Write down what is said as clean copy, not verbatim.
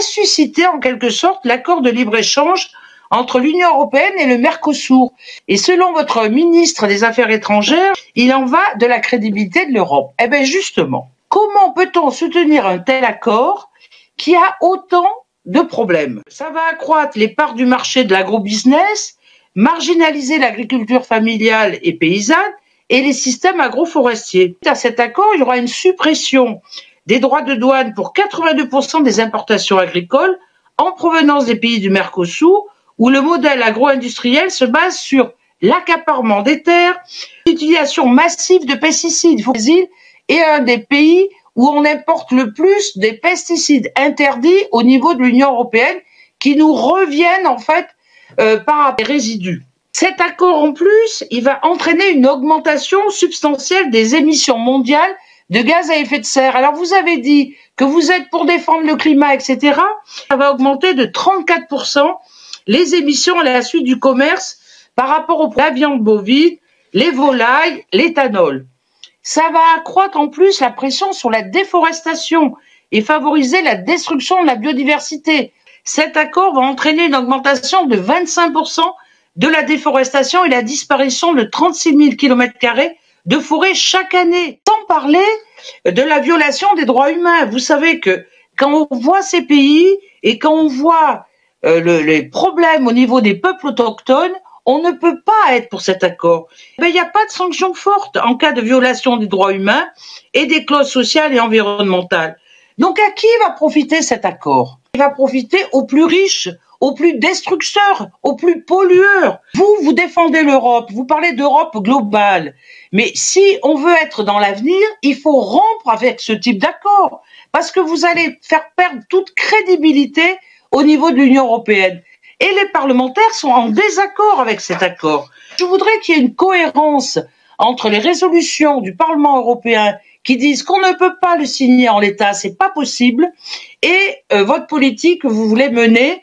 ressuscité en quelque sorte l'accord de libre-échange entre l'Union européenne et le Mercosur. Et selon votre ministre des Affaires étrangères, il en va de la crédibilité de l'Europe. Eh bien justement, comment peut-on soutenir un tel accord qui a autant de problèmes? Ça va accroître les parts du marché de l'agrobusiness, marginaliser l'agriculture familiale et paysanne et les systèmes agroforestiers. À cet accord, il y aura une suppression des droits de douane pour 82% des importations agricoles en provenance des pays du Mercosur, où le modèle agro-industriel se base sur l'accaparement des terres, l'utilisation massive de pesticides. Le Brésil est un des pays où on importe le plus des pesticides interdits au niveau de l'Union européenne, qui nous reviennent en fait par des résidus. Cet accord en plus, il va entraîner une augmentation substantielle des émissions mondiales de gaz à effet de serre. Alors vous avez dit que vous êtes pour défendre le climat, etc. Ça va augmenter de 34% les émissions à la suite du commerce par rapport à la viande bovine, les volailles, l'éthanol. Ça va accroître en plus la pression sur la déforestation et favoriser la destruction de la biodiversité. Cet accord va entraîner une augmentation de 25% de la déforestation et la disparition de 36 000 km² de forêt chaque année. Sans parler de la violation des droits humains. Vous savez que quand on voit ces pays et quand on voit les problèmes au niveau des peuples autochtones, on ne peut pas être pour cet accord. Il n'y a pas de sanctions fortes en cas de violation des droits humains et des clauses sociales et environnementales. Donc à qui va profiter cet accord? Il va profiter aux plus riches, aux plus destructeurs, aux plus pollueurs. Vous défendez l'Europe, vous parlez d'Europe globale. Mais si on veut être dans l'avenir, il faut rompre avec ce type d'accord, parce que vous allez faire perdre toute crédibilité au niveau de l'Union européenne. Et les parlementaires sont en désaccord avec cet accord. Je voudrais qu'il y ait une cohérence entre les résolutions du Parlement européen qui disent qu'on ne peut pas le signer en l'état, c'est pas possible, et votre politique que vous voulez mener